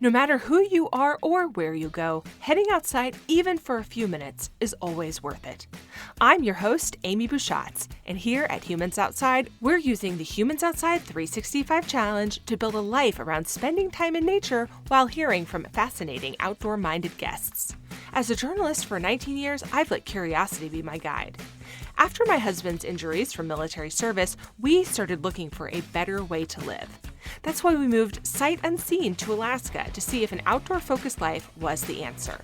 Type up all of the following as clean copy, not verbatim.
No matter who you are or where you go, heading outside even for a few minutes is always worth it. I'm your host, Amy Bouchatz, and here at Humans Outside, we're using the Humans Outside 365 Challenge to build a life around spending time in nature while hearing from fascinating outdoor-minded guests. As a journalist for 19 years, I've let curiosity be my guide. After my husband's injuries from military service, we started looking for a better way to live. That's why we moved sight unseen to Alaska to see if an outdoor-focused life was the answer.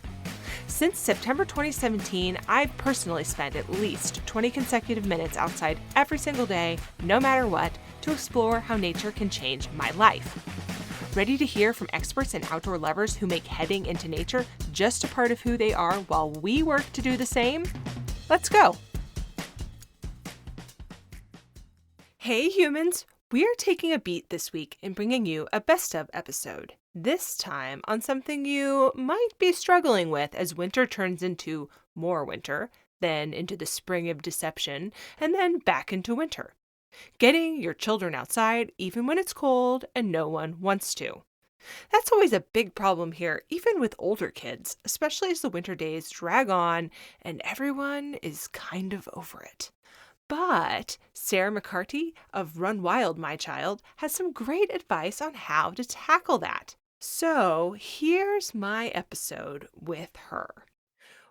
Since September 2017, I've personally spent at least 20 consecutive minutes outside every single day, no matter what, to explore how nature can change my life. Ready to hear from experts and outdoor lovers who make heading into nature just a part of who they are while we work to do the same? Let's go! Hey humans! We are taking a beat this week and bringing you a best of episode. This time on something you might be struggling with as winter turns into more winter, then into the spring of deception, and then back into winter. Getting your children outside even when it's cold and no one wants to. That's always a big problem here, even with older kids, especially as the winter days drag on and everyone is kind of over it. But Sara McCarty of Run Wild, My Child, has some great advice on how to tackle that. So here's my episode with her.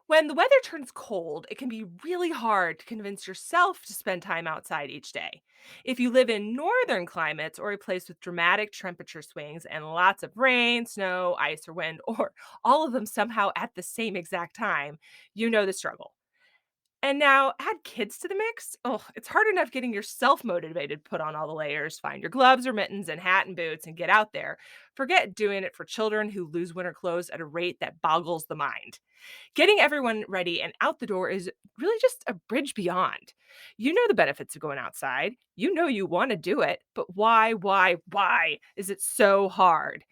When the weather turns cold, it can be really hard to convince yourself to spend time outside each day. If you live in northern climates or a place with dramatic temperature swings and lots of rain, snow, ice, or wind, or all of them somehow at the same exact time, you know the struggle. And now add kids to the mix. Oh, it's hard enough getting yourself motivated to put on all the layers, find your gloves or mittens and hat and boots and get out there. Forget doing it for children who lose winter clothes at a rate that boggles the mind. Getting everyone ready and out the door is really just a bridge beyond. You know the benefits of going outside. You know you want to do it, but why is it so hard?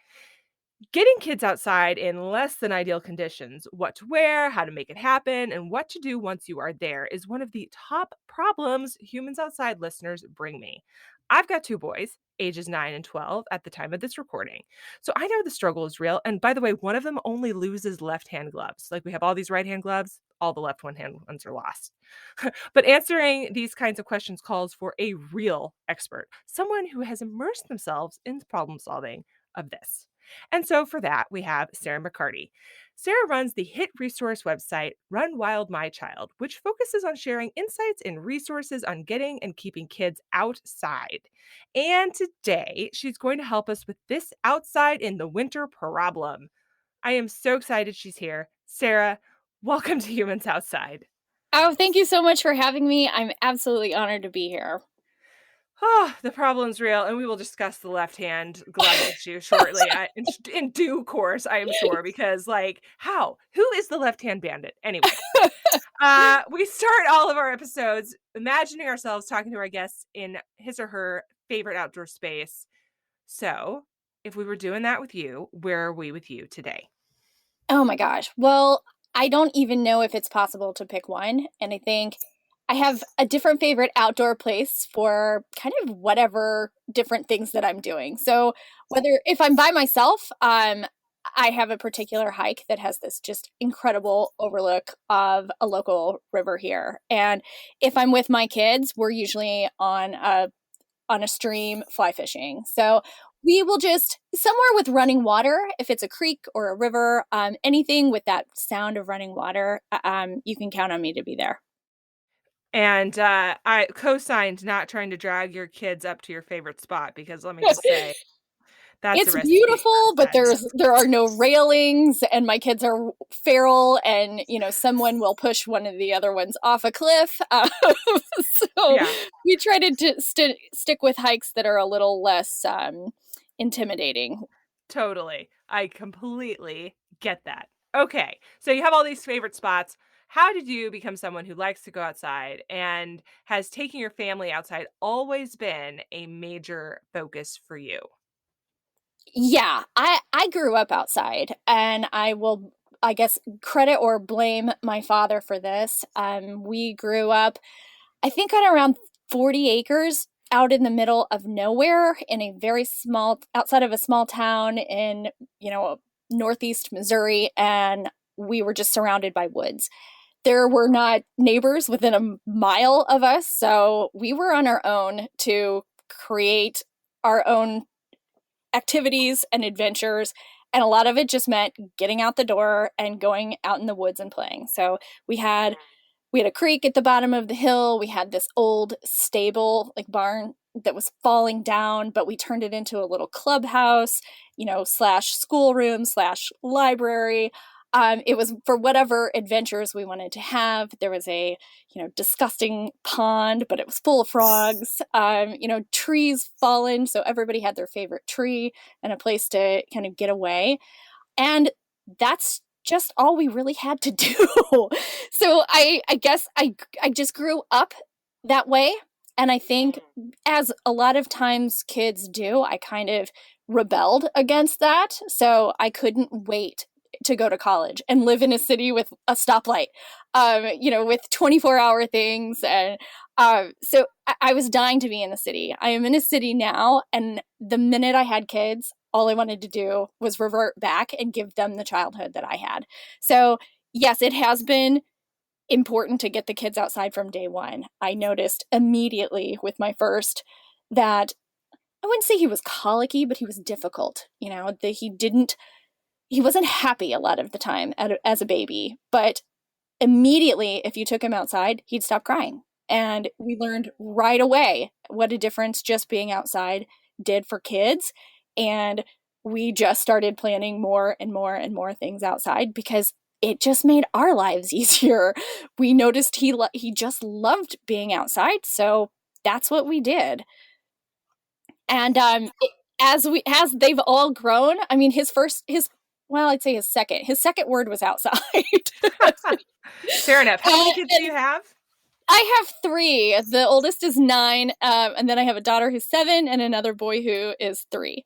Getting kids outside in less than ideal conditions, what to wear, how to make it happen, and what to do once you are there is one of the top problems Humans Outside listeners bring me. I've got two boys, ages 9 and 12 at the time of this recording. So I know the struggle is real. And by the way, one of them only loses left-hand gloves. Like we have all these right-hand gloves, all the left one-hand ones are lost. But answering these kinds of questions calls for a real expert, someone who has immersed themselves in the problem solving of this. And so for that, we have Sara McCarty. Sara runs the hit resource website Run Wild My Child, which focuses on sharing insights and resources on getting and keeping kids outside. And today, she's going to help us with this outside in the winter problem. I am so excited she's here. Sara, welcome to Humans Outside. Oh, thank you so much for having me. I'm absolutely honored to be here. Oh, the problem's real, and we will discuss the left-hand glove issue shortly in due course, I am sure, because, how? Who is the left-hand bandit? Anyway, we start all of our episodes imagining ourselves talking to our guests in his or her favorite outdoor space. So, if we were doing that with you, where are we with you today? Oh my gosh. Well, I don't even know if it's possible to pick one. And I think I have a different favorite outdoor place for kind of whatever different things that I'm doing. So if I'm by myself, I have a particular hike that has this just incredible overlook of a local river here. And if I'm with my kids, we're usually on a stream fly fishing. So we will just somewhere with running water, if it's a creek or a river, anything with that sound of running water, you can count on me to be there. And I co-signed not trying to drag your kids up to your favorite spot, because let me just say, that's it's beautiful, but there are no railings, and my kids are feral, and someone will push one of the other ones off a cliff. We try to stick with hikes that are a little less intimidating. Totally. I completely get that. Okay. So you have all these favorite spots. How did you become someone who likes to go outside, and has taking your family outside always been a major focus for you? Yeah, I grew up outside, and I guess, credit or blame my father for this. We grew up, I think, on around 40 acres out in the middle of nowhere in a very small, outside of a small town in, northeast Missouri, and we were just surrounded by woods. There were not neighbors within a mile of us, so we were on our own to create our own activities and adventures. And a lot of it just meant getting out the door and going out in the woods and playing. So we had a creek at the bottom of the hill. We had this old stable, like barn that was falling down, but we turned it into a little clubhouse, slash schoolroom slash library. It was for whatever adventures we wanted to have. There was a, disgusting pond, but it was full of frogs. Trees fallen, so everybody had their favorite tree and a place to kind of get away. And that's just all we really had to do. So I guess I just grew up that way. And I think, as a lot of times kids do, I kind of rebelled against that. So I couldn't wait to go to college and live in a city with a stoplight, with 24-hour things. And so I was dying to be in the city. I am in a city now. And the minute I had kids, all I wanted to do was revert back and give them the childhood that I had. So yes, it has been important to get the kids outside from day one. I noticed immediately with my first that I wouldn't say he was colicky, but he was difficult. He wasn't happy a lot of the time as a baby, but immediately if you took him outside, he'd stop crying. And we learned right away what a difference just being outside did for kids. And we just started planning more and more and more things outside because it just made our lives easier. We noticed he just loved being outside, so that's what we did. And as they've all grown, I mean, I'd say his second word was outside. Fair enough. How many kids do you have? I have 3. The oldest is 9, and then I have a daughter who's 7 and another boy who is 3.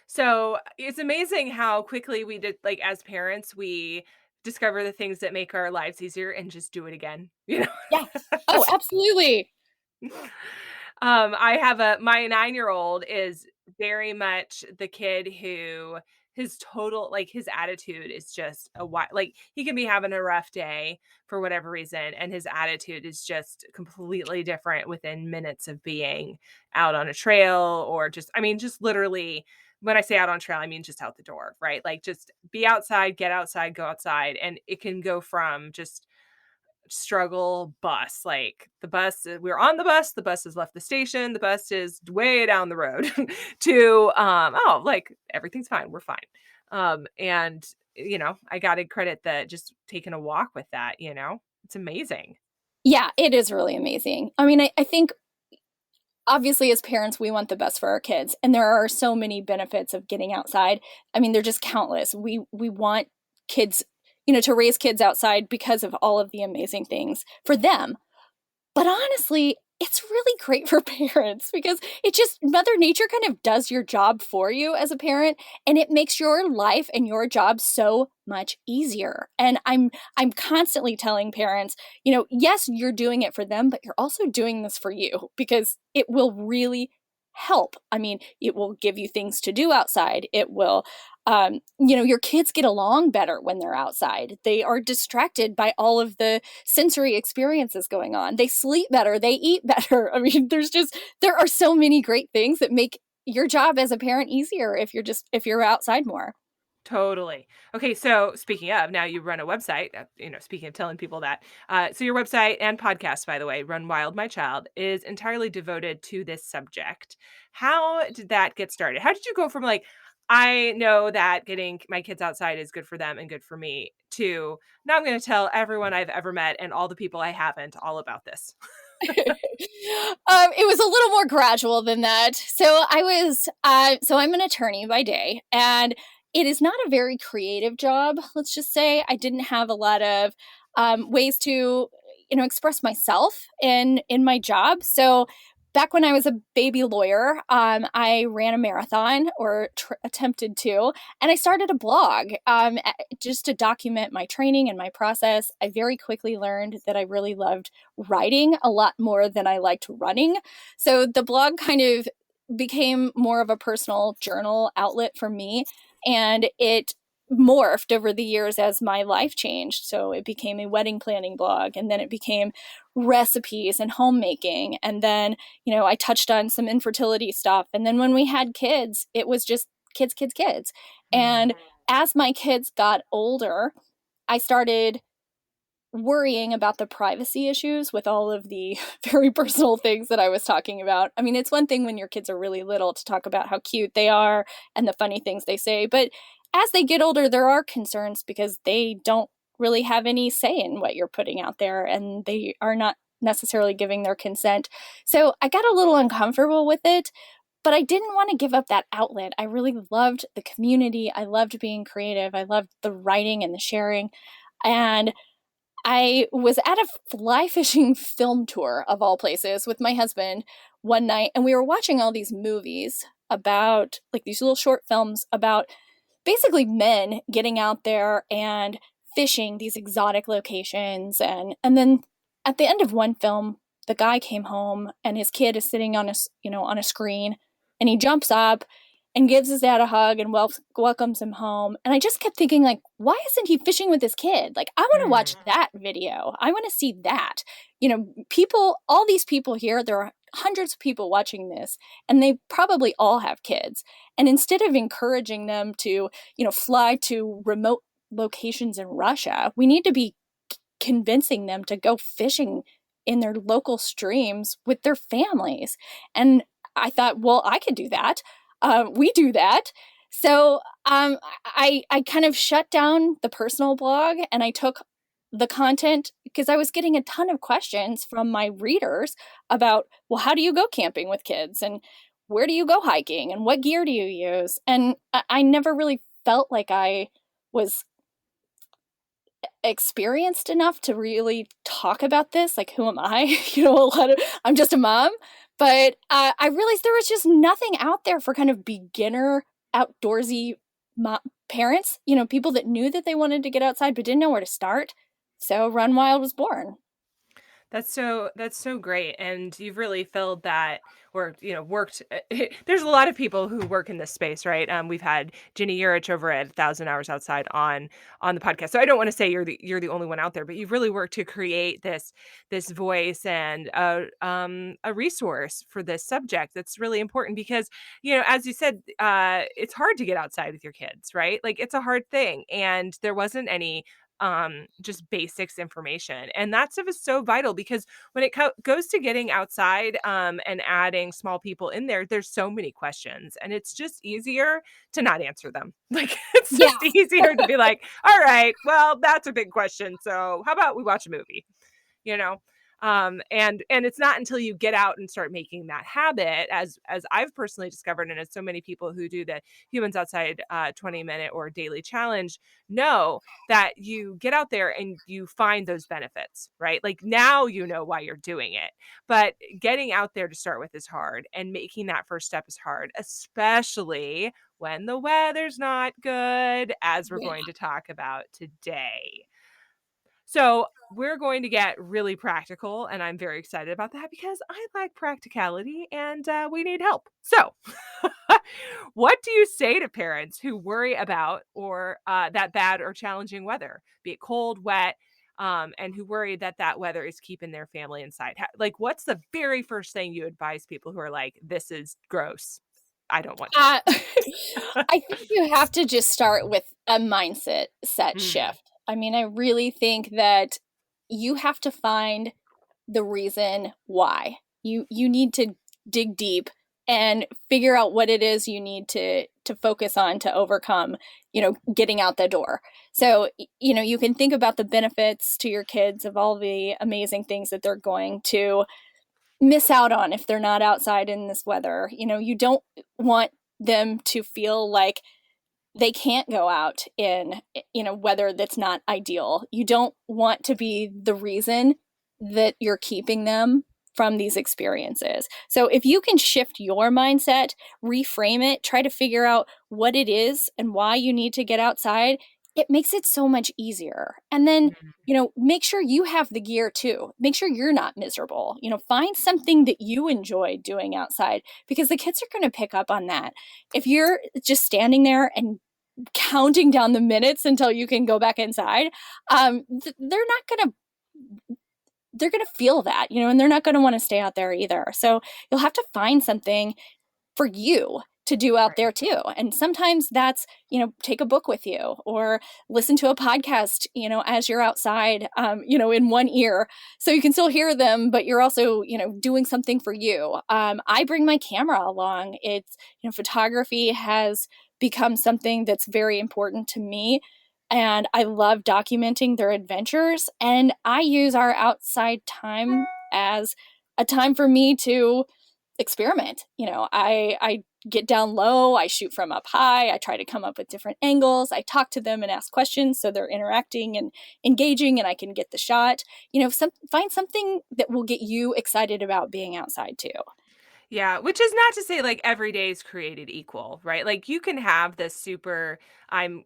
So it's amazing how quickly we did, like, as parents, we discover the things that make our lives easier and just do it again. Yeah. Oh, absolutely. I have my 9-year-old is very much the kid who his attitude is just like he can be having a rough day for whatever reason, and his attitude is just completely different within minutes of being out on a trail or just literally. When I say out on trail, I mean just out the door, right? Like just be outside, get outside, go outside. And it can go from just struggle bus, like we're on the bus has left the station, the bus is way down the road to, like everything's fine, we're fine. And I got to credit that just taking a walk with that, it's amazing. Yeah, it is really amazing. I mean, I think obviously as parents, we want the best for our kids. And there are so many benefits of getting outside. I mean, they're just countless. We want kids, to raise kids outside because of all of the amazing things for them. But honestly, it's really great for parents because Mother Nature kind of does your job for you as a parent, and it makes your life and your job so much easier. And I'm constantly telling parents, yes, you're doing it for them, but you're also doing this for you because it will really help. I mean, it will give you things to do outside. It will, your kids get along better when they're outside. They are distracted by all of the sensory experiences going on. They sleep better. They eat better. I mean, there are so many great things that make your job as a parent easier if you're outside more. Totally. Okay, so speaking of, now you run a website, speaking of telling people that, so your website and podcast, by the way, Run Wild My Child, is entirely devoted to this subject. How did that get started? How did you go from like, I know that getting my kids outside is good for them and good for me, to now I'm going to tell everyone I've ever met and all the people I haven't all about this? It was a little more gradual than that. So I'm an attorney by day, and it is not a very creative job. Let's just say I didn't have a lot of ways to, express myself in my job. So back when I was a baby lawyer, I ran a marathon or attempted to, and I started a blog just to document my training and my process. I very quickly learned that I really loved writing a lot more than I liked running. So the blog kind of became more of a personal journal outlet for me. And it morphed over the years as my life changed. So it became a wedding planning blog, and then it became recipes and homemaking. And then, I touched on some infertility stuff. And then when we had kids, it was just kids, kids, kids. And as my kids got older, I started worrying about the privacy issues with all of the very personal things that I was talking about. I mean, it's one thing when your kids are really little to talk about how cute they are and the funny things they say, but as they get older, there are concerns because they don't really have any say in what you're putting out there, and they are not necessarily giving their consent. So I got a little uncomfortable with it, but I didn't want to give up that outlet. I really loved the community. I loved being creative. I loved the writing and the sharing. And I was at a fly fishing film tour, of all places, with my husband one night, and we were watching all these movies about, like, these little short films about basically men getting out there and fishing these exotic locations. And then at the end of one film, the guy came home and his kid is sitting on a screen, and he jumps up and gives his dad a hug and welcomes him home. And I just kept thinking, like, why isn't he fishing with his kid? Like, I want to watch that video. I want to see that. People, all these people here, there are hundreds of people watching this, and they probably all have kids. And instead of encouraging them to, fly to remote locations in Russia, we need to be convincing them to go fishing in their local streams with their families. And I thought, well, I could do that. We do that. So I kind of shut down the personal blog, and I took the content because I was getting a ton of questions from my readers about, well, how do you go camping with kids, and where do you go hiking, and what gear do you use? And I never really felt like I was experienced enough to really talk about this. Like, who am I? I'm just a mom. But I realized there was just nothing out there for kind of beginner outdoorsy parents, people that knew that they wanted to get outside but didn't know where to start. So Run Wild was born. That's so great. And you've really filled that, or, worked. There's a lot of people who work in this space, right? We've had Ginny Urich over at 1,000 Hours Outside on the podcast. So I don't want to say you're the only one out there, but you've really worked to create this voice and a resource for this subject that's really important because, as you said, it's hard to get outside with your kids, right? Like, it's a hard thing. And there wasn't any just basics information, and that stuff is so vital because when it goes to getting outside and adding small people in there, there's so many questions, and it's just easier to not answer them. Like, it's just easier to be like, all right, well, that's a big question, so how about we watch a movie, and it's not until you get out and start making that habit, as I've personally discovered, and as so many people who do the Humans Outside 20-minute or daily challenge know, that you get out there and you find those benefits, right? Like, now you know why you're doing it, but getting out there to start with is hard, and making that first step is hard, especially when the weather's not good, as we're going to talk about today. So we're going to get really practical, and I'm very excited about that because I like practicality, and we need help. So what do you say to parents who worry about or that bad or challenging weather, be it cold, wet, and who worry that weather is keeping their family inside? Like, what's the very first thing you advise people who are like, this is gross, I don't want to? I think you have to just start with a mindset shift. I mean, I really think that you have to find the reason why. You need to dig deep and figure out what it is you need to focus on to overcome, getting out the door. So, you can think about the benefits to your kids of all the amazing things that they're going to miss out on if they're not outside in this weather. You don't want them to feel like they can't go out in, weather that's not ideal. You don't want to be the reason that you're keeping them from these experiences. So if you can shift your mindset, reframe it, try to figure out what it is and why you need to get outside, it makes it so much easier. And then, make sure you have the gear too. Make sure you're not miserable. Find something that you enjoy doing outside, because the kids are going to pick up on that. If you're just standing there and counting down the minutes until you can go back inside, they're not going to they're going to feel that, and they're not going to want to stay out there either. So you'll have to find something for you to do out there Right. too. And sometimes that's, take a book with you or listen to a podcast, as you're outside, in one ear. So you can still hear them, but you're also, doing something for you. I bring my camera along. It's, photography has become something that's very important to me. And I love documenting their adventures. And I use our outside time as a time for me to experiment. I get down low, I shoot from up high, I try to come up with different angles, I talk to them and ask questions so they're interacting and engaging and I can get the shot. Find something that will get you excited about being outside too. Yeah, which is not to say like every day is created equal, right? Like you can have this super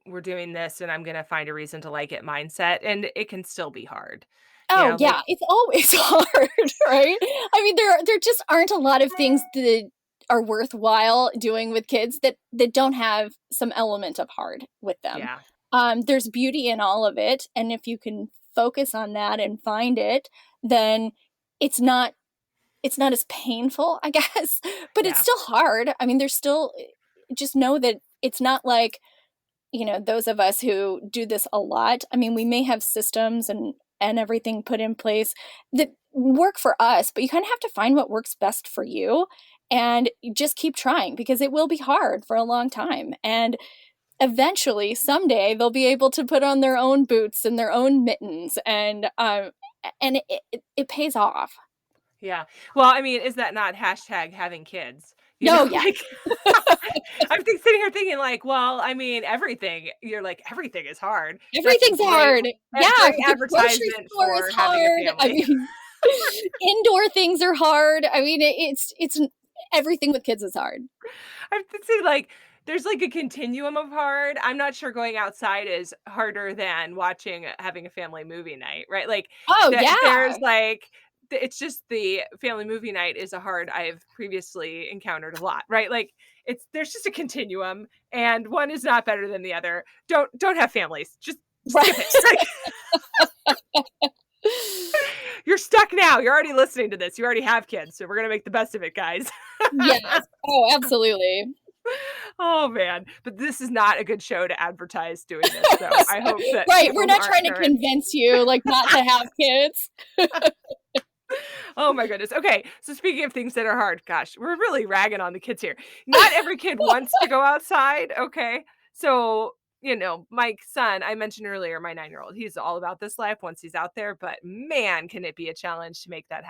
we're doing this and I'm going to find a reason to like it mindset and it can still be hard. Oh Like yeah, it's always hard, right? I mean, there just aren't a lot of things that are worthwhile doing with kids that don't have some element of hard with them. yeah. There's beauty in all of it, and if you can focus on that and find it, then it's not it's not as painful, I guess, but it's Yeah. still hard. I mean, there's still just know that it's not like those of us who do this a lot. I mean, we may have systems and everything put in place that work for us, but you kind of have to find what works best for you and just keep trying because it will be hard for a long time. And eventually, someday, they'll be able to put on their own boots and their own mittens, and it pays off. Yeah. Well, I mean, is that not hashtag having kids? No, yeah, Like sitting here thinking like, well, I mean, everything. You're like, everything is hard. That's everything's hard. Yeah, great the grocery advertisement store is for having a hard. I family. mean, indoor things are hard. I mean, it's everything with kids is hard. I have to say, like, there's like a continuum of hard. I'm not sure going outside is harder than watching having a family movie night, right? Like Oh that there's yeah. like it's just the family movie night is a hard I've previously encountered a lot, right? Like there's just a continuum and one is not better than the other. Don't have families. Just skip it. Right. Like, you're stuck now. You're already listening to this. You already have kids. So we're going to make the best of it, guys. Yes. Oh, absolutely. Oh man, but this is not a good show to advertise doing this. So I hope that Right. people We're who not aren't trying to parents. convince you like not to have kids. Oh my goodness. Okay, so speaking of things that are hard, gosh, we're really ragging on the kids here. Not every kid wants to go outside. Okay, so my son, I mentioned earlier, my 9-year-old, he's all about this life once he's out there. But man, can it be a challenge to make that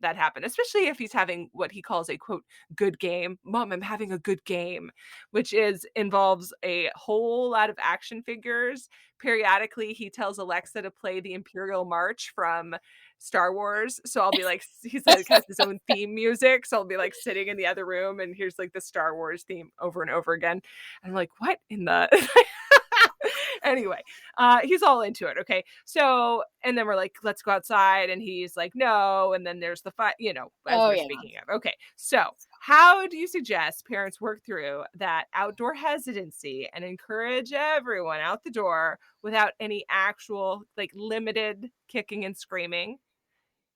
happen, especially if he's having what he calls a quote good game. Mom, I'm having a good game, which involves a whole lot of action figures. Periodically, he tells Alexa to play the Imperial March from Star Wars. So I'll be like, he's like has his own theme music. So I'll be like sitting in the other room and here's like the Star Wars theme over and over again. And I'm like, what in the anyway, he's all into it. Okay. So, and then we're like, let's go outside. And he's like, no. And then there's the fight, as Oh we're yeah. speaking of. Okay. So, how do you suggest parents work through that outdoor hesitancy and encourage everyone out the door without any actual, like, limited kicking and screaming?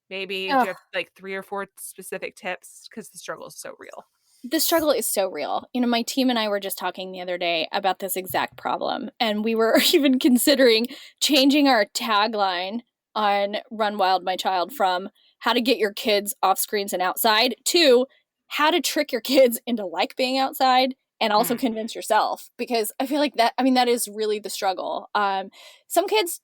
Maybe do Oh, you have like 3 or 4 specific tips? Because the struggle is so real. the struggle is so real. My team and I were just talking the other day about this exact problem, and we were even considering changing our tagline on Run Wild My Child from how to get your kids off screens and outside to how to trick your kids into like being outside and also Mm, convince yourself, because I feel like that, I mean, that is really the struggle. Some kids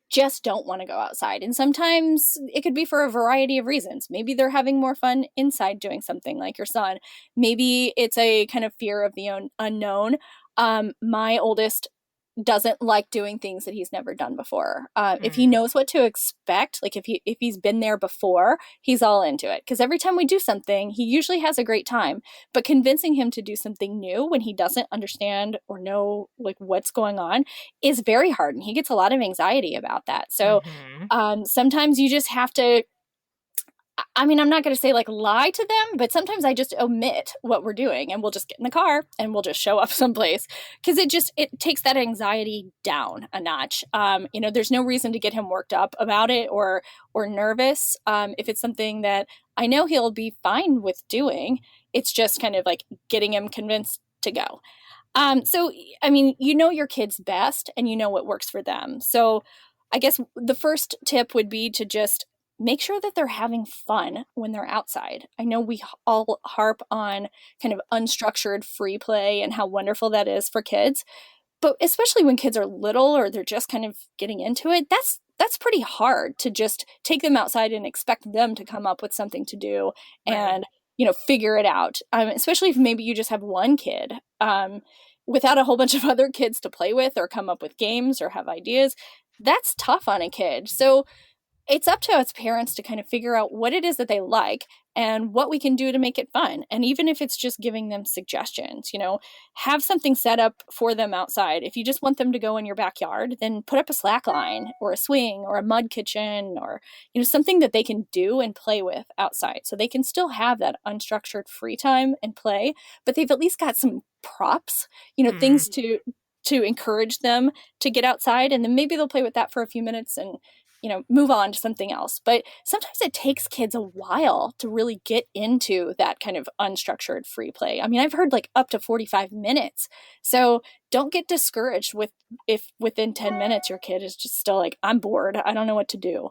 just don't want to go outside. And sometimes it could be for a variety of reasons. Maybe they're having more fun inside doing something like your son. Maybe it's a kind of fear of the unknown. My oldest doesn't like doing things that he's never done before. If he mm, knows what to expect, like if he's been there before, he's all into it. Because every time we do something, he usually has a great time. But convincing him to do something new when he doesn't understand or know like what's going on is very hard, and he gets a lot of anxiety about that. So mhm. sometimes you just have to I mean, I'm not going to say like lie to them, but sometimes I just omit what we're doing and we'll just get in the car and we'll just show up someplace because it takes that anxiety down a notch. There's no reason to get him worked up about it or nervous. If it's something that I know he'll be fine with doing, it's just kind of like getting him convinced to go. So, I mean, you know your kids best and you know what works for them. So, I guess the first tip would be to just make sure that they're having fun when they're outside. I know we all harp on kind of unstructured free play and how wonderful that is for kids, but especially when kids are little or they're just kind of getting into it, that's pretty hard to just take them outside and expect them to come up with something to do Right. and figure it out. Especially if maybe you just have one kid without a whole bunch of other kids to play with or come up with games or have ideas. That's tough on a kid. So it's up to us parents to kind of figure out what it is that they like and what we can do to make it fun. And even if it's just giving them suggestions, have something set up for them outside. If you just want them to go in your backyard, then put up a slack line or a swing or a mud kitchen or, something that they can do and play with outside. So they can still have that unstructured free time and play, but they've at least got some props, things to encourage them to get outside. And then maybe they'll play with that for a few minutes and move on to something else. But sometimes it takes kids a while to really get into that kind of unstructured free play. I mean, I've heard like up to 45 minutes. So don't get discouraged if within 10 minutes your kid is just still like, I'm bored, I don't know what to do.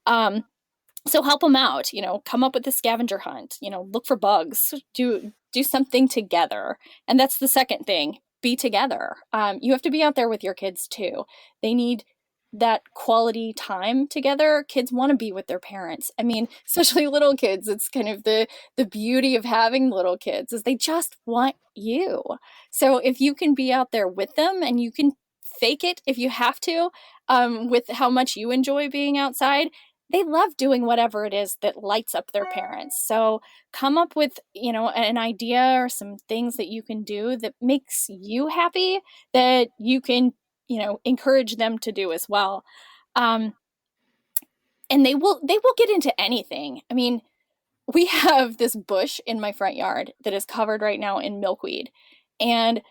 So help them out, come up with a scavenger hunt, look for bugs, do something together. And that's the second thing, be together. You have to be out there with your kids too. They need that quality time together. Kids want to be with their parents. I mean, especially little kids. It's kind of the beauty of having little kids is they just want you. So if you can be out there with them and you can fake it if you have to, with how much you enjoy being outside, they love doing whatever it is that lights up their parents. So come up with, an idea or some things that you can do that makes you happy that you can encourage them to do as well. um and they will get into anything. I mean, we have this bush in my front yard that is covered right now in milkweed, and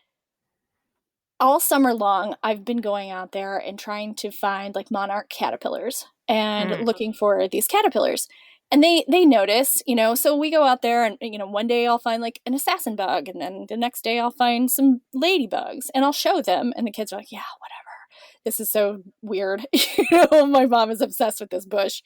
all summer long I've been going out there and trying to find like monarch caterpillars and Mm. looking for these caterpillars. And they notice, so we go out there and one day I'll find like an assassin bug and then the next day I'll find some ladybugs and I'll show them and the kids are like, yeah, whatever, this is so weird. My mom is obsessed with this bush.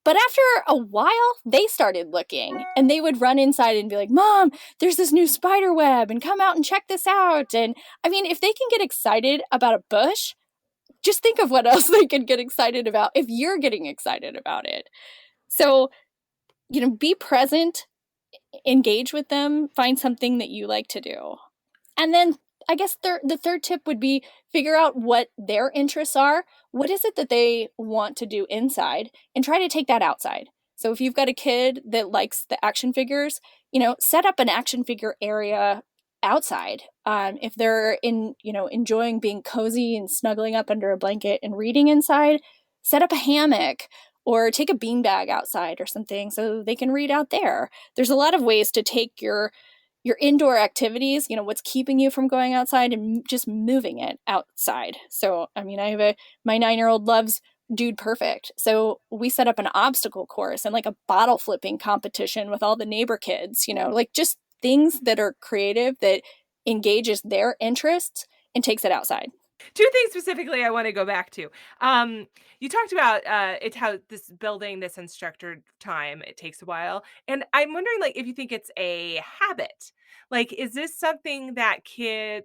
But after a while, they started looking and they would run inside and be like, Mom, there's this new spider web and come out and check this out. And I mean, if they can get excited about a bush, just think of what else they can get excited about if you're getting excited about it. So, be present, engage with them, find something that you like to do. And then I guess the third tip would be figure out what their interests are. What is it that they want to do inside and try to take that outside. So if you've got a kid that likes the action figures, set up an action figure area outside. If they're enjoying being cozy and snuggling up under a blanket and reading inside, set up a hammock or take a beanbag outside or something so they can read out there. There's a lot of ways to take your indoor activities, what's keeping you from going outside and just moving it outside. So, I mean, my 9-year-old loves Dude Perfect. So we set up an obstacle course and like a bottle flipping competition with all the neighbor kids, like just things that are creative that engages their interests and takes it outside. Two things specifically I want to go back to. You talked about it's how this building this unstructured time, it takes a while. And I'm wondering like if you think it's a habit. Like, is this something that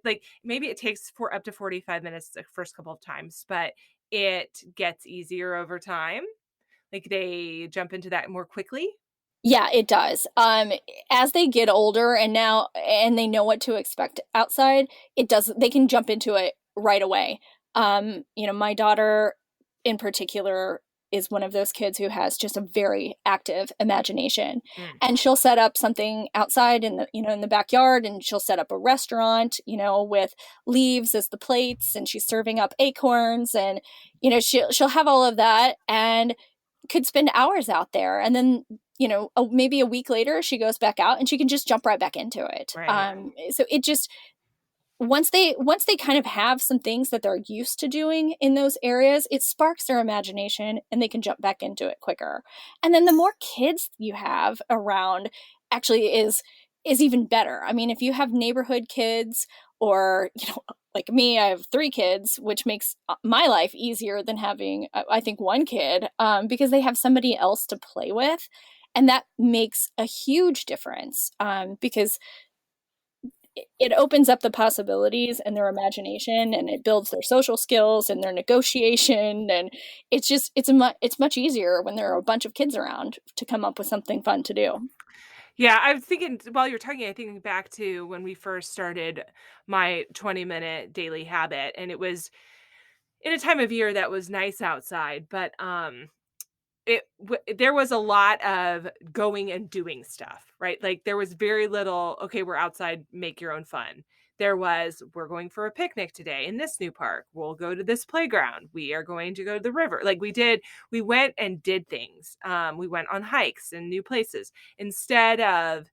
like maybe it takes for up to 45 minutes the first couple of times, but it gets easier over time? Like they jump into that more quickly? Yeah, it does. As they get older and they know what to expect outside, they can jump into it right away. My daughter in particular is one of those kids who has just a very active imagination. Mm. And she'll set up something outside in the backyard and she'll set up a restaurant, with leaves as the plates and she's serving up acorns and she'll have all of that and could spend hours out there, and then maybe a week later she goes back out and she can just jump right back into it. Right. So it just, once they kind of have some things that they're used to doing in those areas, it sparks their imagination and they can jump back into it quicker. And then the more kids you have around actually is even better. I mean, if you have neighborhood kids, or like me, I have 3 kids, which makes my life easier than having, I think, one kid, because they have somebody else to play with, and that makes a huge difference, because it opens up the possibilities and their imagination, and it builds their social skills and their negotiation, and it's much easier when there are a bunch of kids around to come up with something fun to do. Yeah, I was thinking while you're talking, I thinking back to when we first started my 20-minute daily habit, and it was in a time of year that was nice outside, but there was a lot of going and doing stuff, right? Like, there was very little, "Okay, we're outside, make your own fun." There was, "We're going for a picnic today in this new park. We'll go to this playground. We are going to go to the river." Like, we went and did things. We went on hikes and new places instead of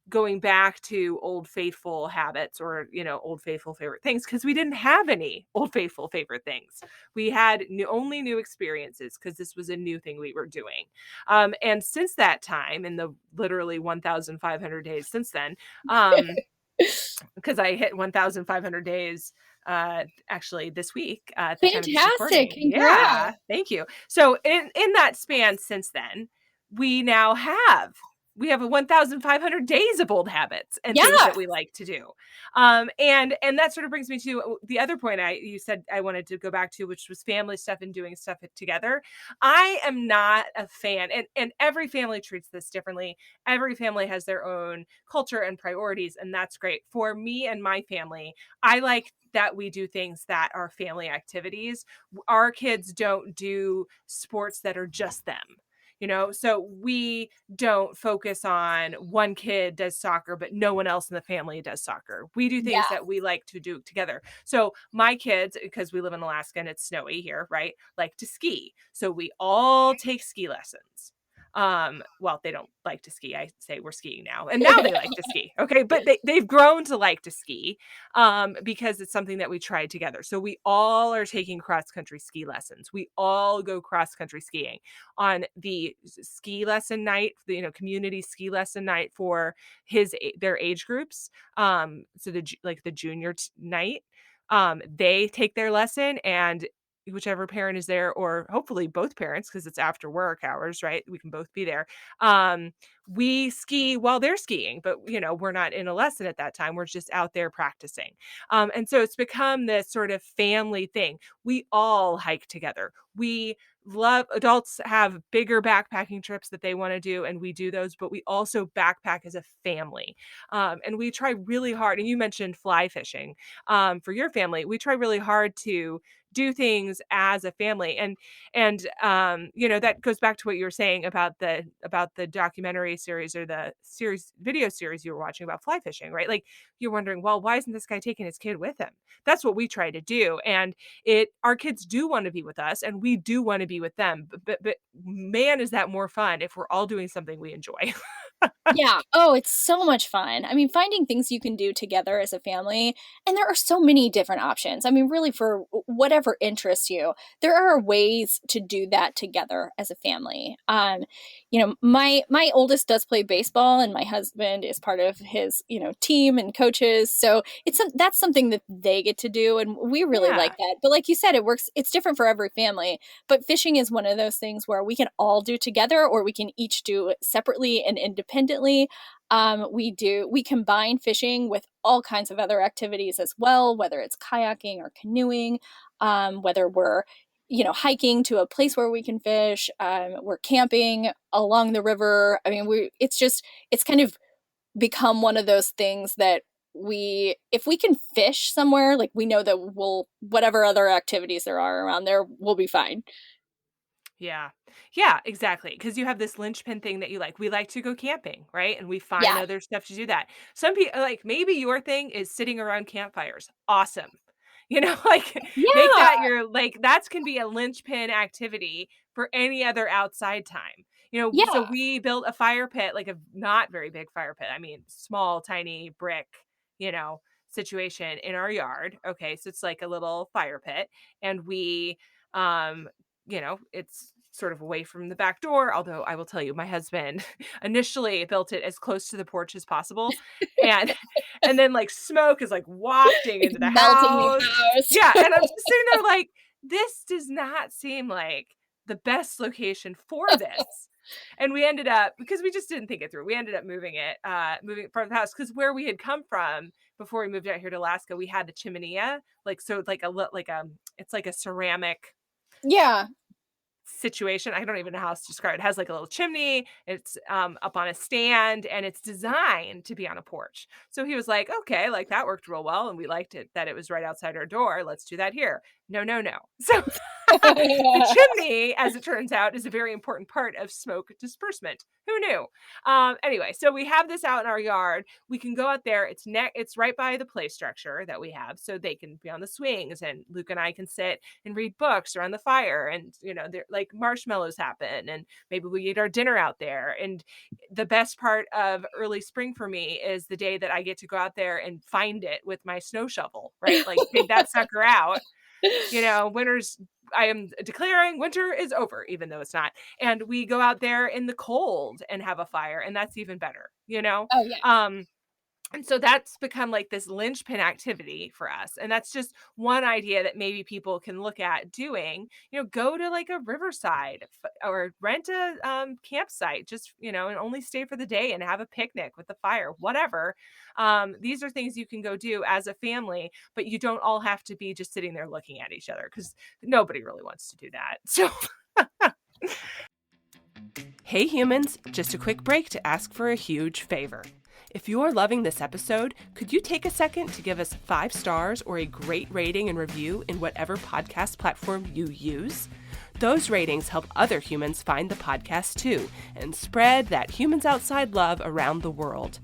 going back to old faithful habits, or, old faithful favorite things, because we didn't have any old faithful favorite things. We had only new experiences, because this was a new thing we were doing. And since that time, in the literally 1,500 days since then, because I hit 1,500 days actually this week at the time of this Fantastic! recording. Congrats! Yeah, thank you. So in that span since then, we now have a 1,500 days of old habits and things Yeah, that we like to do. And that sort of brings me to the other point you said I wanted to go back to, which was family stuff and doing stuff together. I am not a fan, and every family treats this differently. Every family has their own culture and priorities, and that's great. For me and my family, I like that we do things that are family activities. Our kids don't do sports that are just them. So we don't focus on one kid does soccer, but no one else in the family does soccer. We do things yeah, that we like to do together. So my kids, because we live in Alaska and it's snowy here, right, like to ski. So we all take ski lessons. Well, they don't like to ski. I say we're skiing now, and now they like to ski. Okay, but they've grown to like to ski, because it's something that we tried together. So we all are taking cross country ski lessons. We all go cross country skiing on the ski lesson night, community ski lesson night for their age groups. So like the junior night, they take their lesson, and whichever parent is there, or hopefully both parents, because it's after work hours, right? We can both be there. Um, we ski while they're skiing, but we're not in a lesson at that time. We're just out there practicing. And so it's become this sort of family thing. We all hike together. We love adults have bigger backpacking trips that they want to do, and we do those, but we also backpack as a family. And we try really hard. And you mentioned fly fishing. For your family, we try really hard to do things as a family. And that goes back to what you were saying about the documentary series, or the video series you were watching about fly fishing, right? Like, you're wondering, well, why isn't this guy taking his kid with him? That's what we try to do. And our kids do want to be with us, and we do want to be with them, but man, is that more fun if we're all doing something we enjoy. yeah. Oh, it's so much fun. I mean, finding things you can do together as a family, and there are so many different options. I mean, really, for whatever interests you, there are ways to do that together as a family. My oldest does play baseball, and my husband is part of his team and coaches. So that's something that they get to do, and we really like Yeah. that. But like you said, it works. It's different for every family. But fishing is one of those things where we can all do together, or we can each do separately and independently. We combine fishing with all kinds of other activities as well, whether it's kayaking or canoeing, whether we're hiking to a place where we can fish, we're camping along the river. I mean, it's kind of become one of those things that if we can fish somewhere, like, we know that whatever other activities there are around there, we'll be fine. Yeah. Yeah, exactly. Because you have this linchpin thing that you like. We like to go camping, right? And we find Yeah. other stuff to do that. Some people, like, maybe your thing is sitting around campfires. Awesome. Like make Yeah. that your, like, that can be a linchpin activity for any other outside time. So Yeah. we built a fire pit, like a not very big fire pit. I mean, small, tiny brick, you know, situation in our yard. Okay. So it's like a little fire pit. And we, um, it's sort of away from the back door. Although I will tell you, my husband initially built it as close to the porch as possible. And and then like smoke is like wafting It's into the melting the house. house. Yeah. And I'm just sitting there like, this does not seem like the best location for this. And we ended up, because we just didn't think it through, we ended up moving from the house, because where we had come from before we moved out here to Alaska, we had the chimenea, like, so like it's like a ceramic Yeah. situation. I don't even know how to describe it. It has like a little chimney. It's up on a stand, and it's designed to be on a porch. So he was like, okay, like that worked real well. And we liked it that it was right outside our door. Let's do that here. No, no, no. So the chimney, as it turns out, is a very important part of smoke disbursement. Who knew? Anyway, so we have this out in our yard. We can go out there. It's right by the play structure that we have, so they can be on the swings, and Luke and I can sit and read books around the fire, and they're like marshmallows happen, and maybe we eat our dinner out there. And the best part of early spring for me is the day that I get to go out there and find it with my snow shovel, right? Like dig that sucker out. I am declaring winter is over, even though it's not. And we go out there in the cold and have a fire, and that's even better, Oh yeah. And so that's become like this linchpin activity for us. And that's just one idea that maybe people can look at doing. Go to like a riverside or rent a campsite, just, and only stay for the day and have a picnic with the fire, whatever. These are things you can go do as a family, but you don't all have to be just sitting there looking at each other, because nobody really wants to do that. So hey humans, just a quick break to ask for a huge favor. If you're loving this episode, could you take a second to give us 5 stars or a great rating and review in whatever podcast platform you use? Those ratings help other humans find the podcast too, and spread that Humans Outside love around the world.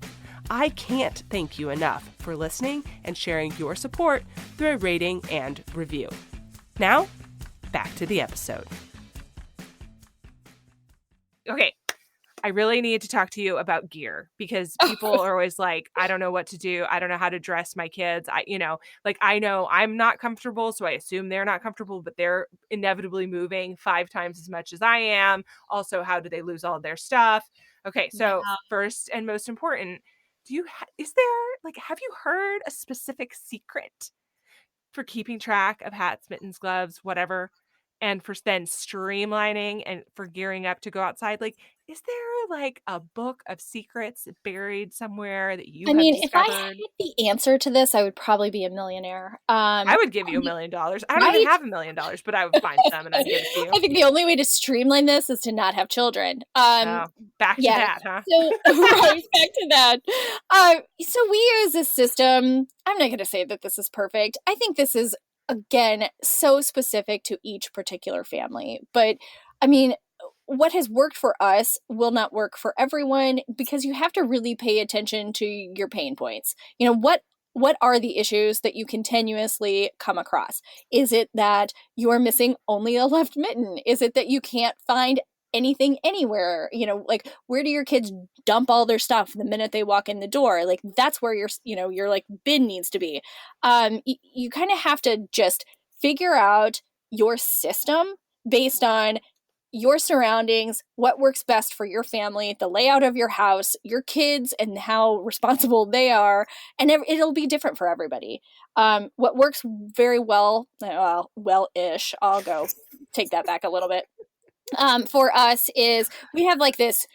I can't thank you enough for listening and sharing your support through a rating and review. Now, back to the episode. Okay, I really need to talk to you about gear, because people are always like, I don't know what to do. I don't know how to dress my kids. I know I'm not comfortable, so I assume they're not comfortable, but they're inevitably moving 5 times as much as I am. Also, how do they lose all their stuff? Okay, so first and most important, have you heard a specific secret for keeping track of hats, mittens, gloves, whatever, and for then streamlining and for gearing up to go outside? Like, is there like a book of secrets buried somewhere that you I have mean, if I had discovered? the answer to this, I would probably be a millionaire. I would give you $1 million. I don't even Right? have $1 million, but I would find some and I'd give it to you. I think the only way to streamline this is to not have children. Back to that, huh? So right, back to that. So we use this system. I'm not going to say that this is perfect. I think this is, again, so specific to each particular family. But I mean, what has worked for us will not work for everyone, because you have to really pay attention to your pain points. What are the issues that you continuously come across? Is it that you're missing only a left mitten? Is it that you can't find anything anywhere? Like, where do your kids dump all their stuff the minute they walk in the door? Like, that's where your like bin needs to be. You kind of have to just figure out your system based on your surroundings, what works best for your family, the layout of your house, your kids, and how responsible they are. And it'll be different for everybody. What works very well-ish, I'll go take that back a little bit, for us is we have like this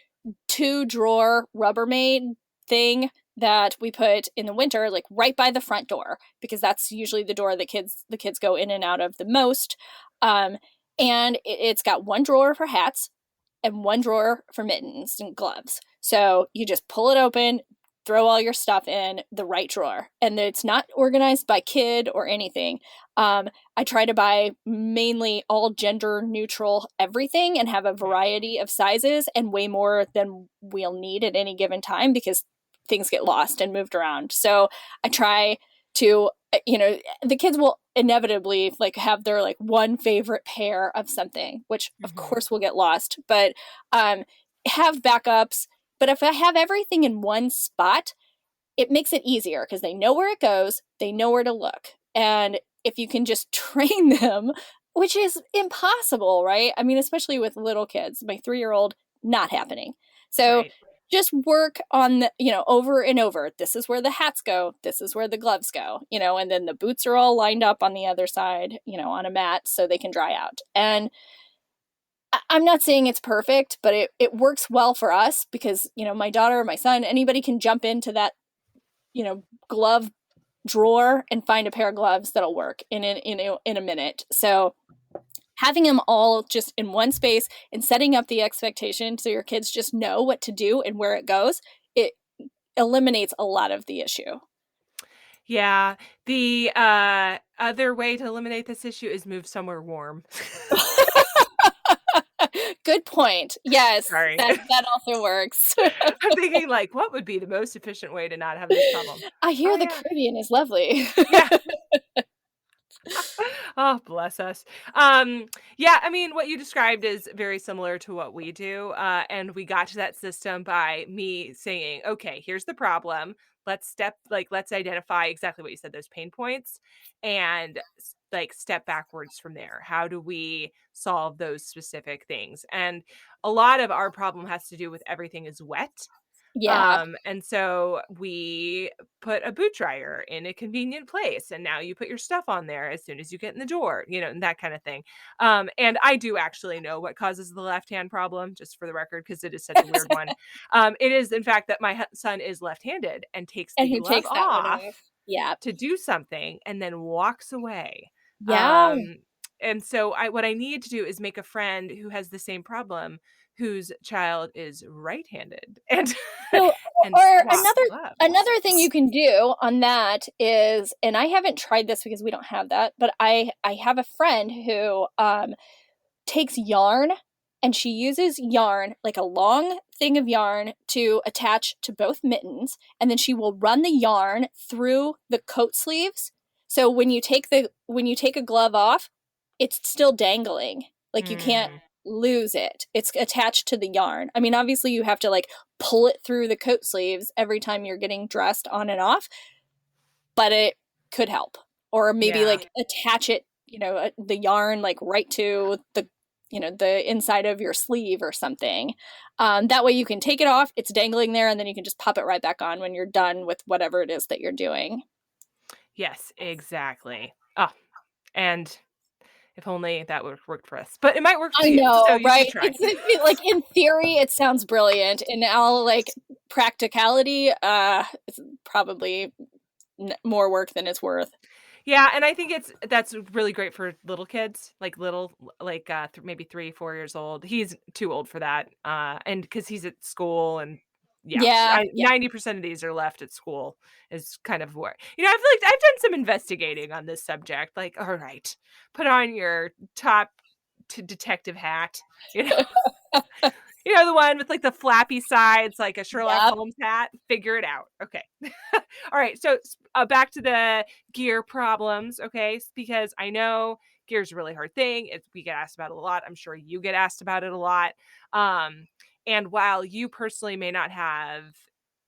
2-drawer Rubbermaid thing that we put in the winter, like right by the front door, because that's usually the door that the kids go in and out of the most. And it's got 1 drawer for hats and 1 drawer for mittens and gloves. So you just pull it open, throw all your stuff in the right drawer. And it's not organized by kid or anything. I try to buy mainly all gender neutral everything and have a variety of sizes, and way more than we'll need at any given time, because things get lost and moved around. So I try to, the kids will inevitably like have their like one favorite pair of something, which of Mm-hmm. course will get lost, but have backups. But if I have everything in one spot, it makes it easier because they know where it goes, they know where to look. And if you can just train them, which is impossible, right? I mean, especially with little kids, my 3-year-old, not happening. So Right. just work on the, over and over. This is where the hats go. This is where the gloves go, and then the boots are all lined up on the other side, on a mat so they can dry out. And I'm not saying it's perfect, but it works well for us because, my daughter, my son, anybody can jump into that, glove drawer and find a pair of gloves that'll work in a minute. So having them all just in one space and setting up the expectation so your kids just know what to do and where it goes, it eliminates a lot of the issue. Yeah. The other way to eliminate this issue is move somewhere warm. Good point. Yes, Sorry. that also works. I'm thinking like, what would be the most efficient way to not have this problem? I Oh hear the yeah. Caribbean is lovely. Yeah. Oh, bless us. Yeah, I mean, what you described is very similar to what we do. And we got to that system by me saying, okay, here's the problem. Let's identify exactly what you said, those pain points, and like step backwards from there. How do we solve those specific things? And a lot of our problem has to do with everything is wet. Yeah. And so we put a boot dryer in a convenient place, and now you put your stuff on there as soon as you get in the door, and that kind of thing. And I do actually know what causes the left hand problem, just for the record, because it is such a weird one. It is, in fact, that my son is left-handed and takes And the who glove takes that one off off? Yeah. to do something and then walks away. Yeah. Um, and so what I need to do is make a friend who has the same problem, whose child is right-handed, and So, and or swap another gloves. another thing you can do on that is, and I haven't tried this because we don't have that, but I have a friend who takes yarn, and she uses yarn, like a long thing of yarn, to attach to both mittens, and then she will run the yarn through the coat sleeves. So when you take a glove off, it's still dangling. Like you can't Mm, lose it. It's attached to the yarn. I mean, obviously you have to like pull it through the coat sleeves every time you're getting dressed on and off, but it could help. Or maybe yeah. like attach it, the yarn like right to the inside of your sleeve or something. That way you can take it off, it's dangling there, and then you can just pop it right back on when you're done with whatever it is that you're doing. Yes, exactly. Oh, and if only that would have worked for us, but it might work for I you, so know, you should right? try. Like in theory, it sounds brilliant. In all like practicality, it's probably more work than it's worth. Yeah, and I think that's really great for little kids, like maybe 3, 4 years old. He's too old for that, and because he's at school, and yeah, Yeah, I yeah. 90% of these are left at school is kind of where I feel like I've done some investigating on this subject. Like, all right, put on your top detective hat, you know. The one with, like, the flappy sides, like a Sherlock Yep. Holmes hat? Figure it out. Okay. Alright, so, back to the gear problems, okay? Because I know gear is a really hard thing. We get asked about it a lot. I'm sure you get asked about it a lot. Um, and while you personally may not have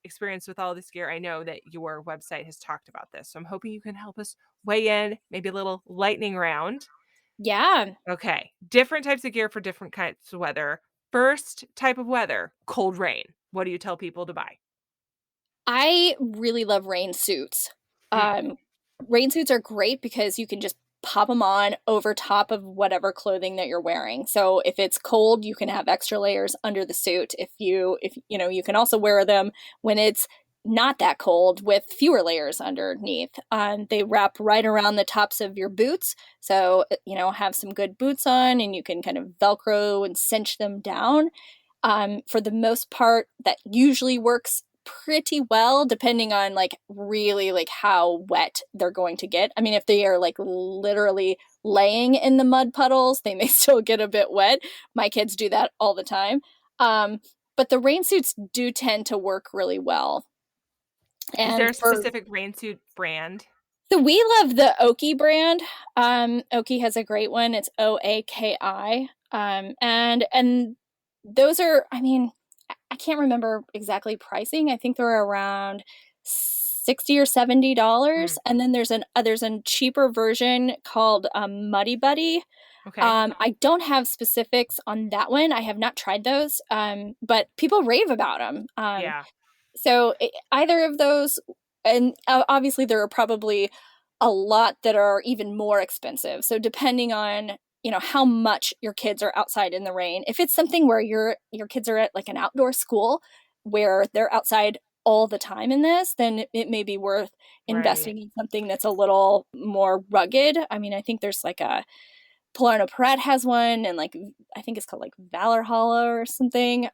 experience with all this gear, I know that your website has talked about this. So I'm hoping you can help us weigh in, maybe a little lightning round. Yeah. Okay. Different types of gear for different kinds of weather. First type of weather, cold rain. What do you tell people to buy? I really love rain suits. Mm, Um, Rain suits are great because you can just pop them on over top of whatever clothing that you're wearing. So if it's cold, you can have extra layers under the suit. If you can also wear them when it's not that cold with fewer layers underneath. They wrap right around the tops of your boots. So, have some good boots on and you can kind of Velcro and cinch them down. For the most part, that usually works pretty well depending on like really like how wet they're going to get. I mean, if they are like literally laying in the mud puddles, they may still get a bit wet. My kids do that all the time. um, but the rain suits do tend to work really well. is there And a for specific rain suit brand? So we love the Oki brand. Oki has a great one. It's OAKI. And those are, I mean, I can't remember exactly pricing. I think they're around 60 or $70. Mm, And then there's a cheaper version called Muddy Buddy. okay. I don't have specifics on that one. I have not tried those, but people rave about them. Yeah. So either of those, and obviously there are probably a lot that are even more expensive. So depending on how much your kids are outside in the rain, if it's something where your kids are at like an outdoor school where they're outside all the time in this, then it may be worth Right. investing in something that's a little more rugged. I mean, I think there's like a Polarno Prat has one, and like I think it's called like Valorhala or something.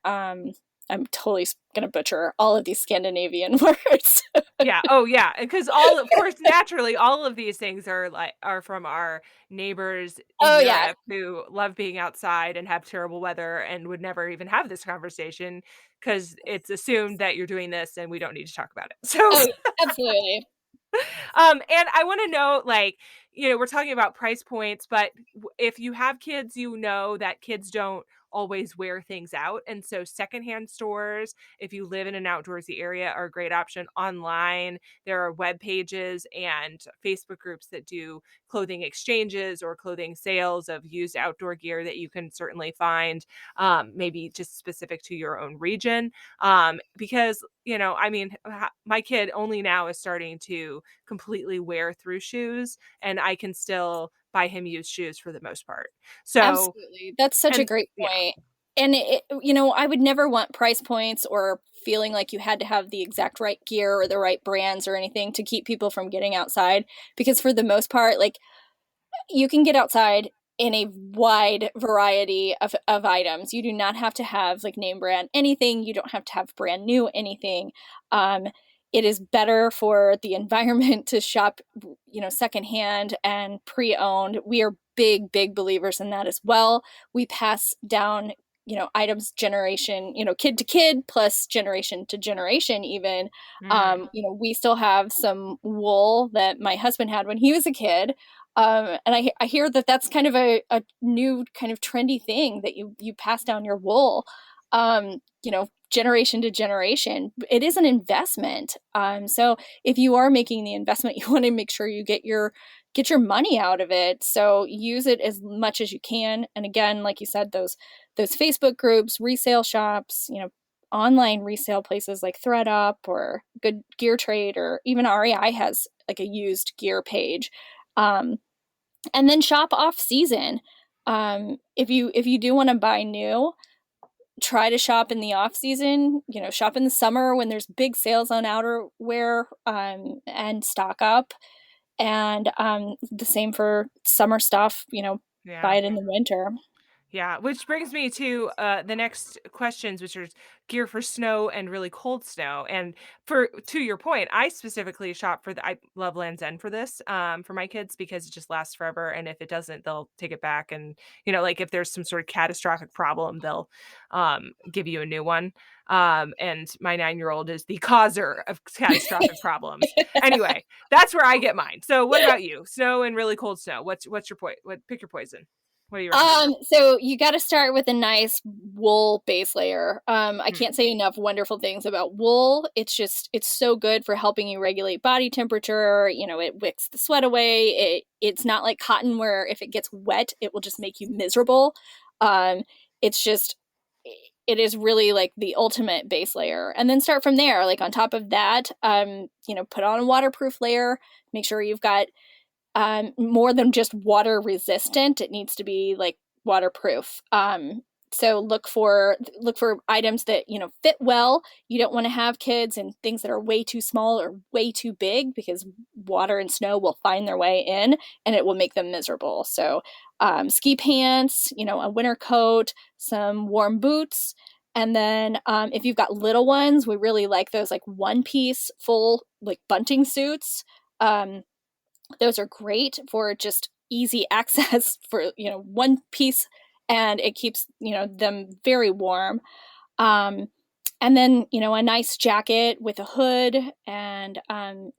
I'm totally gonna butcher all of these Scandinavian words. Yeah. Oh, yeah. Because all, of course, naturally, all of these things are from our neighbors in Oh yeah, Europe who love being outside and have terrible weather and would never even have this conversation because it's assumed that you're doing this and we don't need to talk about it. So, oh absolutely, and I want to know, like, we're talking about price points, but if you have kids, that kids don't always wear things out. And so secondhand stores, if you live in an outdoorsy area, are a great option. Online, there are web pages and Facebook groups that do clothing exchanges or clothing sales of used outdoor gear that you can certainly find, maybe just specific to your own region. Because, I mean, my kid only now is starting to completely wear through shoes, and I can still buy him used shoes for the most part. So, absolutely. That's such a and great yeah, point. And I would never want price points or feeling like you had to have the exact right gear or the right brands or anything to keep people from getting outside. Because for the most part, like you can get outside in a wide variety of items. You do not have to have like name brand anything. You don't have to have brand new anything. Um, it is better for the environment to shop, secondhand and pre-owned. We are big believers in that as well. We pass down, items generation, kid to kid plus generation to generation even. mm, We still have some wool that my husband had when he was a kid, and I hear that that's kind of a new kind of trendy thing that you pass down your wool, generation to generation. It is an investment. So if you are making the investment, you want to make sure you get your money out of it. So use it as much as you can. And again, like you said, those Facebook groups, resale shops, online resale places like ThreadUp or Good Gear Trade, or even REI has like a used gear page. Um, and then shop off season. If you do want to buy new, try to shop in the off season. Shop in the summer when there's big sales on outerwear, and stock up. And the same for summer stuff. Buy yeah. it in the winter. Yeah, which brings me to the next questions, which are gear for snow and really cold snow. And to your point, I specifically shop I love Land's End for this, for my kids because it just lasts forever. And if it doesn't, they'll take it back. And like if there's some sort of catastrophic problem, they'll give you a new one. And my 9-year-old is the causer of catastrophic problems. Anyway, that's where I get mine. So what about you? Snow and really cold snow. What's your point? Pick your poison. What do you recommend? So you got to start with a nice wool base layer. I Hmm. can't say enough wonderful things about wool. It's so good for helping you regulate body temperature. It wicks the sweat away. It's not like cotton where if it gets wet, it will just make you miserable. It's just it is really like the ultimate base layer, and then start from there. Like on top of that, put on a waterproof layer. Make sure you've got more than just water resistant. It needs to be like waterproof. So look for items that fit well. You don't want to have kids in things that are way too small or way too big, because water and snow will find their way in and it will make them miserable. So ski pants, a winter coat, some warm boots. And then if you've got little ones, we really like those like one piece full like bunting suits. Those are great for just easy access for one piece, and it keeps them very warm. um, And then, a nice jacket with a hood and,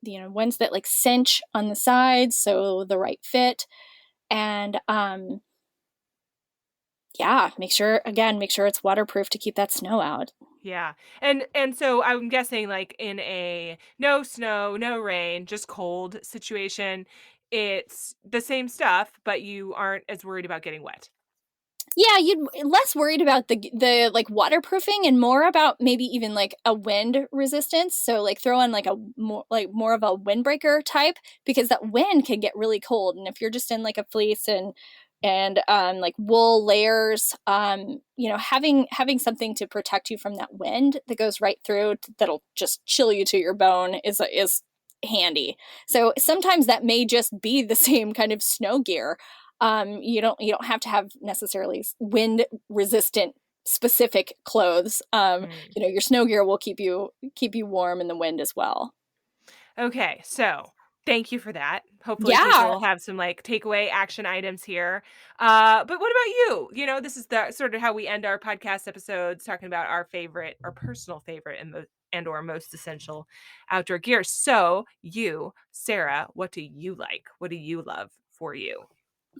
ones that like cinch on the sides. So the right fit. And, yeah, make sure it's waterproof to keep that snow out. Yeah. And so I'm guessing like in a no snow, no rain, just cold situation, it's the same stuff, but you aren't as worried about getting wet. Yeah, you'd less worried about the like waterproofing and more about maybe even like a wind resistance. So like throw on like a more of a windbreaker type because that wind can get really cold. And if you're just in like a fleece and like wool layers, having something to protect you from that wind that goes right through that'll just chill you to your bone is handy. So sometimes that may just be the same kind of snow gear. You don't have to have necessarily wind resistant specific clothes. Mm. Your snow gear will keep you warm in the wind as well. Okay, so thank you for that. Hopefully people Yeah. will have some like takeaway action items here. But what about you? This is the sort of how we end our podcast episodes, talking about our personal favorite and or most essential outdoor gear. So you, Sarah, what do you like? What do you love for you?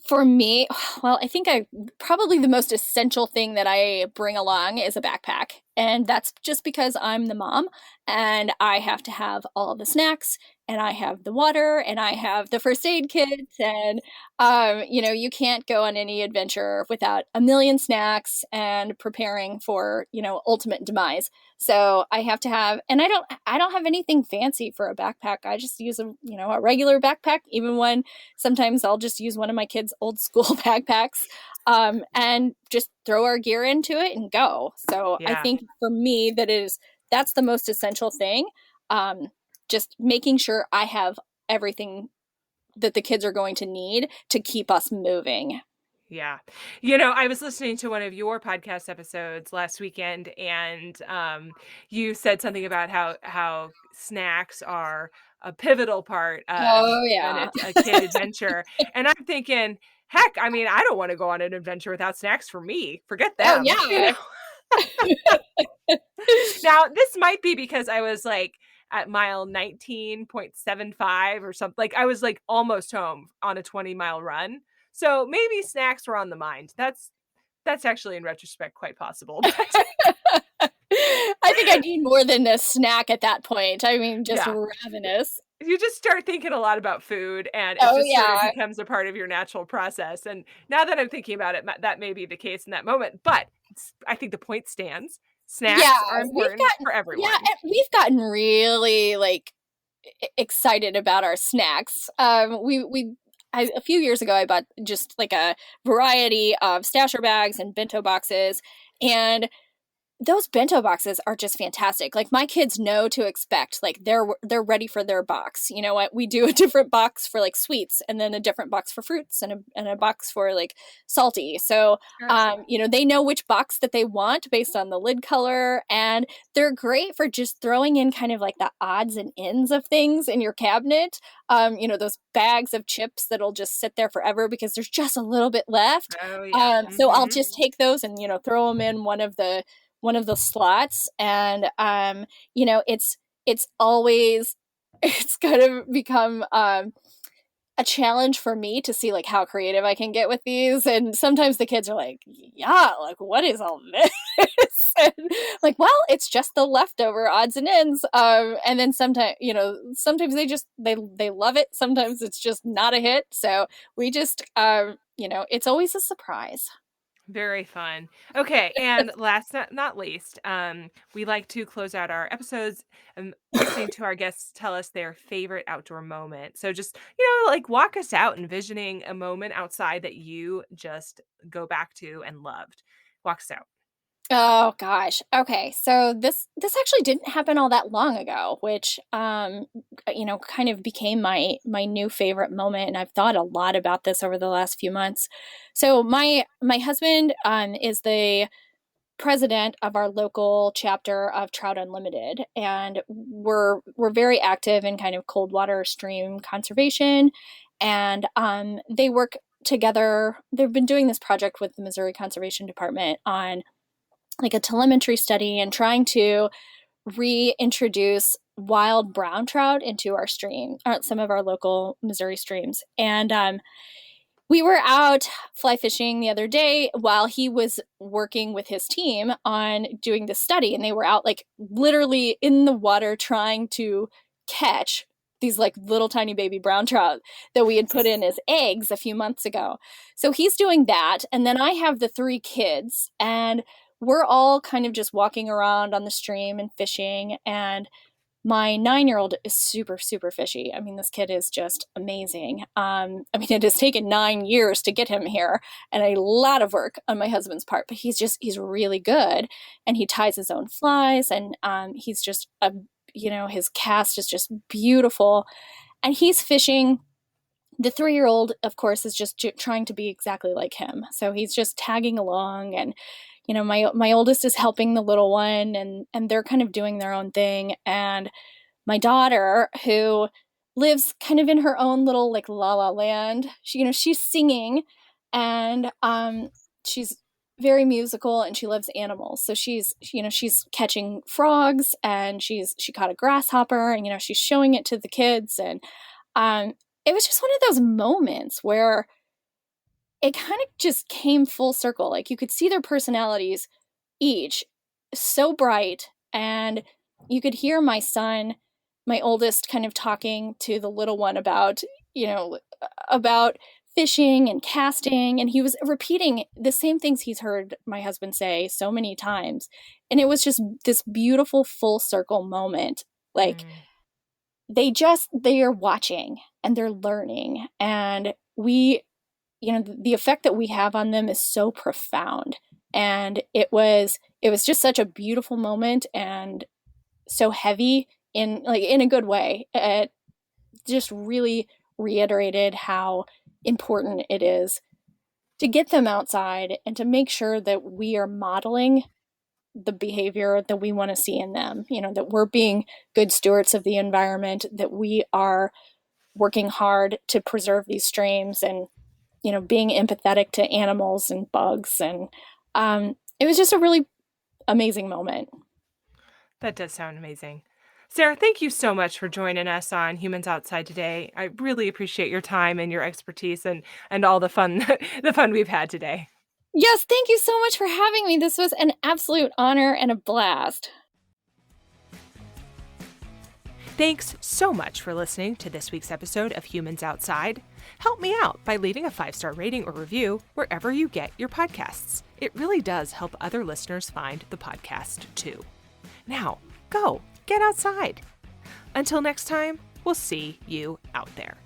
For me, well, I think I probably the most essential thing that I bring along is a backpack. And that's just because I'm the mom and I have to have all the snacks and I have the water and I have the first aid kits and you can't go on any adventure without a million snacks and preparing for, ultimate demise. So I have to have, and I don't have anything fancy for a backpack. I just use a regular backpack, even when sometimes I'll just use one of my kids' old school backpacks, and just throw our gear into it and go. So I Yeah. think for me, that's the most essential thing. Um, just making sure I have everything that the kids are going to need to keep us moving. Yeah. I was listening to one of your podcast episodes last weekend and you said something about how snacks are a pivotal part of Oh an yeah. a kid adventure. And I'm thinking, heck, I mean, I don't want to go on an adventure without snacks for me. Forget Oh them. yeah. Now, this might be because I was like at mile 19.75 or something. Like I was like almost home on a 20-mile run. So maybe snacks were on the mind. That's actually in retrospect quite possible. But I think I need more than a snack at that point. I mean, just yeah, ravenous. you just start thinking a lot about food and it Oh just sort of yeah. becomes a part of your natural process. And now that I'm thinking about it, that may be the case in that moment. But I think the point stands. Yeah, Snacks are important for everyone. we've gotten really like excited about our snacks. A few years ago I bought just like a variety of stasher bags and bento boxes, and those bento boxes are just fantastic. Like my kids know to expect. Like they're ready for their box. You know what? We do a different box for like sweets, and then a different box for fruits, and a box for like salty. So Sure. they know which box that they want based on the lid color, and they're great for just throwing in kind of like the odds and ends of things in your cabinet. Those bags of chips that'll just sit there forever because there's just a little bit left. Oh yeah. So I'll Mhm. just take those and throw them in one of the slots, and it's always it's kind of become a challenge for me to see like how creative I can get with these. And sometimes the kids are like, yeah, like what is all this? And, like, well, it's just the leftover odds and ends. And then sometimes they love it, sometimes it's just not a hit. So we just it's always a surprise. Very fun. Okay, and last not least, we like to close out our episodes listening to our guests tell us their favorite outdoor moment. So just, like walk us out envisioning a moment outside that you just go back to and loved. Walk us out. Oh gosh. Okay. So this actually didn't happen all that long ago, which kind of became my new favorite moment, and I've thought a lot about this over the last few months. So my husband is the president of our local chapter of Trout Unlimited, and we're very active in kind of cold water stream conservation, and they work together. They've been doing this project with the Missouri Conservation Department on like a telemetry study and trying to reintroduce wild brown trout into our stream, some of our local Missouri streams. And we were out fly fishing the other day while he was working with his team on doing the study. And they were out like literally in the water trying to catch these like little tiny baby brown trout that we had put in as eggs a few months ago. So he's doing that. And then I have the 3 kids, and we're all kind of just walking around on the stream and fishing. And my 9-year-old is super, super fishy. I mean, this kid is just amazing. I mean, it has taken 9 years to get him here and a lot of work on my husband's part, but he's really good. And he ties his own flies, and he's just, his cast is just beautiful. And he's fishing. The 3-year-old, of course, is just trying to be exactly like him. So he's just tagging along, and my oldest is helping the little one, and they're kind of doing their own thing. And my daughter, who lives kind of in her own little like la la land, she's singing, and she's very musical, and she loves animals. So she's catching frogs, and she caught a grasshopper, and she's showing it to the kids. And it was just one of those moments where it kind of just came full circle. Like you could see their personalities each so bright, and you could hear my son, my oldest, kind of talking to the little one about fishing and casting, and he was repeating the same things he's heard my husband say so many times. And it was just this beautiful full circle moment. Like they are watching and they're learning, and the effect that we have on them is so profound. And it was just such a beautiful moment, and so heavy in a good way. It just really reiterated how important it is to get them outside and to make sure that we are modeling the behavior that we want to see in them, that we're being good stewards of the environment, that we are working hard to preserve these streams, and being empathetic to animals and bugs. And it was just a really amazing moment. That does sound amazing. Sarah, thank you so much for joining us on Humans Outside today. I really appreciate your time and your expertise and all the fun we've had today. Yes, thank you so much for having me. This was an absolute honor and a blast. Thanks so much for listening to this week's episode of Humans Outside. Help me out by leaving a 5-star rating or review wherever you get your podcasts. It really does help other listeners find the podcast too. Now, go get outside. Until next time, we'll see you out there.